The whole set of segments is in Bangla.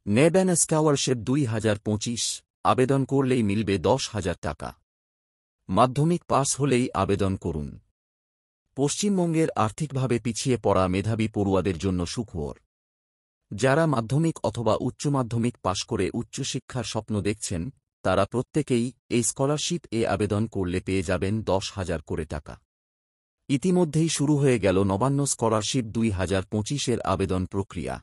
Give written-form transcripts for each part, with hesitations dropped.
নেবেন স্কলারশিপ 2025 আবেদন করলেই মিলবে 10,000 টাকা। মাধ্যমিক পাস হলেই আবেদন করুন। পশ্চিমবঙ্গের আর্থিকভাবে পিছিয়ে পড়া মেধাবী পড়ুয়াদের জন্য সুখবর। যারা মাধ্যমিক অথবা উচ্চ মাধ্যমিক পাশ করে উচ্চশিক্ষার স্বপ্ন দেখছেন, তারা প্রত্যেকেই এই স্কলারশিপ আবেদন করলে পেয়ে যাবেন 10,000 করে টাকা। ইতিমধ্যেই শুরু হয়ে গেল নবান্ন স্কলারশিপ 2025-এর আবেদন প্রক্রিয়া।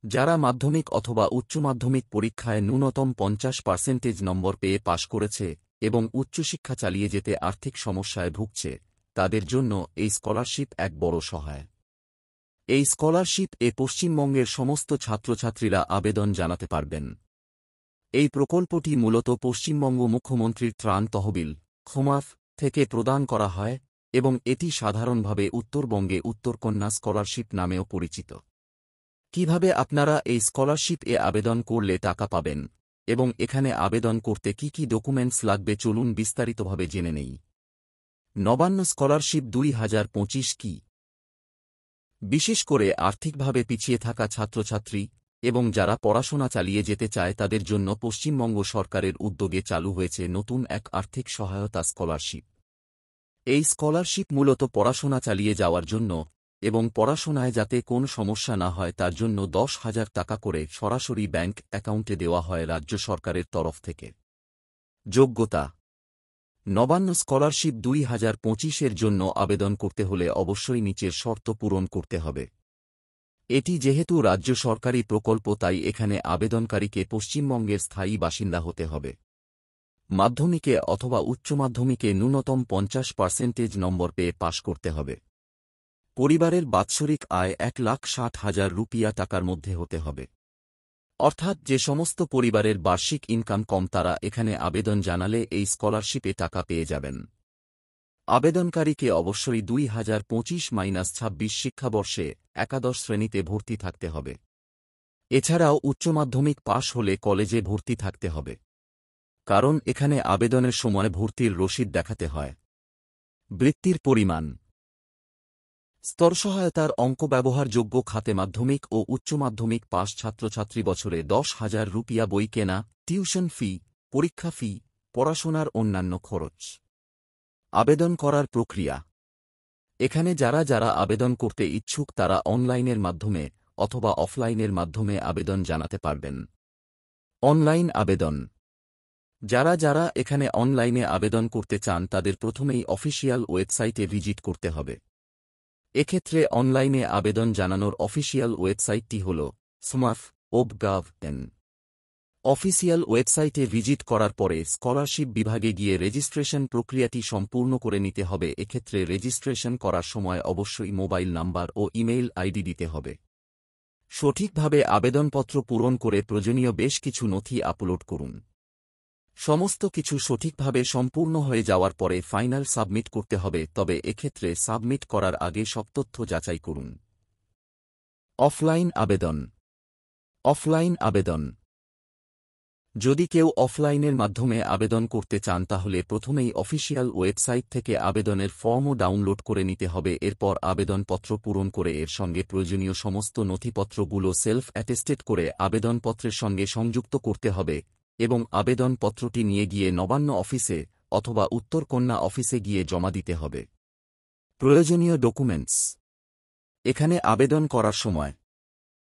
যারা মাধ্যমিক অথবা উচ্চ মাধ্যমিক পরীক্ষায় ন্যূনতম 50% নম্বর পেয়ে পাশ করেছে এবং উচ্চশিক্ষা চালিয়ে যেতে আর্থিক সমস্যায় ভুগছে, তাদের জন্য এই স্কলারশিপ এক বড় সহায়। এই স্কলারশিপ পশ্চিমবঙ্গের সমস্ত ছাত্রছাত্রীরা আবেদন জানাতে পারবেন। এই প্রকল্পটি মূলত পশ্চিমবঙ্গ মুখ্যমন্ত্রীর ত্রাণ তহবিল ক্ষমাফ থেকে প্রদান করা হয় এবং এটি সাধারণভাবে উত্তরবঙ্গে উত্তরকন্যা স্কলারশিপ নামেও পরিচিত। কিভাবে আপনারা এই স্কলারশিপ আবেদন করলে টাকা পাবেন এবং এখানে আবেদন করতে কি কি ডকুমেন্টস লাগবে, চলুন বিস্তারিতভাবে জেনে নেই। নবান্ন স্কলারশিপ 2025 কি? বিশেষ করে আর্থিকভাবে পিছিয়ে থাকা ছাত্রছাত্রী এবং যারা পড়াশোনা চালিয়ে যেতে চায় তাদের জন্য পশ্চিমবঙ্গ সরকারের উদ্যোগে চালু হয়েছে নতুন এক আর্থিক সহায়তা স্কলারশিপ। এই স্কলারশিপ মূলত পড়াশোনা চালিয়ে যাওয়ার জন্য এবং পড়াশোনায় যাতে কোনো সমস্যা না হয় তার জন্য 10,000 টাকা করে সরাসরি ব্যাংক অ্যাকাউন্টে দেওয়া হয় রাজ্য সরকারের তরফ থেকে। যোগ্যতা: নবান্ন স্কলারশিপ 2025-এর জন্য আবেদন করতে হলে অবশ্যই নিচের শর্ত পূরণ করতে হবে। এটি যেহেতু রাজ্য সরকারি প্রকল্প তাই এখানে আবেদনকারীকে পশ্চিমবঙ্গের স্থায়ী বাসিন্দা হতে হবে। মাধ্যমিকে অথবা উচ্চ মাধ্যমিকে ন্যূনতম 50% নম্বর পেয়ে পাশ করতে হবে। পরিবারের বাৎসরিক আয় 1,60,000 রুপিয়া টাকার মধ্যে হতে হবে। অর্থাৎ যে সমস্ত পরিবারের বার্ষিক ইনকাম কম তারা এখানে আবেদন জানালে এই স্কলারশিপে টাকা পেয়ে যাবেন। আবেদনকারীকে অবশ্যই 2025-26 শিক্ষাবর্ষে একাদশ শ্রেণীতে ভর্তি থাকতে হবে। এছাড়াও উচ্চ মাধ্যমিক পাশ হলে কলেজে ভর্তি থাকতে হবে, কারণ এখানে আবেদনের সময় ভর্তির রসিদ দেখাতে হয়। বৃত্তির পরিমাণ: স্তর সহায়তার অঙ্ক ব্যবহারযোগ্য খাতে মাধ্যমিক ও উচ্চ মাধ্যমিক পাশ ছাত্রছাত্রী বছরে 10,000 রুপিয়া বই কেনা, টিউশন ফি, পরীক্ষা ফি, পড়াশোনার অন্যান্য খরচ। আবেদন করার প্রক্রিয়া: এখানে যারা যারা আবেদন করতে ইচ্ছুক তারা অনলাইনের মাধ্যমে অথবা অফলাইনের মাধ্যমে আবেদন জানাতে পারবেন। অনলাইন আবেদন: যারা যারা এখানে অনলাইনে আবেদন করতে চান তাদের প্রথমেই অফিসিয়াল ওয়েবসাইটে ভিজিট করতে হবে। এক্ষেত্রে অনলাইনে আবেদন জানানোর অফিসিয়াল ওয়েবসাইটটি হল smaf.gov.in। অফিসিয়াল ওয়েবসাইটে ভিজিট করার পরে স্কলারশিপ বিভাগে গিয়ে রেজিস্ট্রেশন প্রক্রিয়াটি সম্পূর্ণ করে নিতে হবে। এক্ষেত্রে রেজিস্ট্রেশন করার সময় অবশ্যই মোবাইল নাম্বার ও ইমেইল আইডি দিতে হবে। সঠিকভাবে আবেদনপত্র পূরণ করে প্রয়োজনীয় বেশ কিছু নথি আপলোড করুন। সমস্ত কিছু সঠিকভাবে সম্পূর্ণ হয়ে যাওয়ার পরে ফাইনাল সাবমিট করতে হবে, তবে এক্ষেত্রে সাবমিট করার আগে সব তথ্য যাচাই করুন। অফলাইন আবেদন: অফলাইন আবেদন: যদি কেউ অফলাইনের মাধ্যমে আবেদন করতে চান তাহলে প্রথমেই অফিসিয়াল ওয়েবসাইট থেকে আবেদনের ফর্মও ডাউনলোড করে নিতে হবে। এরপর আবেদনপত্র পূরণ করে এর সঙ্গে প্রয়োজনীয় সমস্ত নথিপত্রগুলো সেলফ অ্যাটেস্টেড করে আবেদনপত্রের সঙ্গে সংযুক্ত করতে হবে এবং আবেদনপত্রটি নিয়ে গিয়ে নবান্ন অফিসে অথবা উত্তরকন্যা অফিসে গিয়ে জমা দিতে হবে। প্রয়োজনীয় ডকুমেন্টস: এখানে আবেদন করার সময়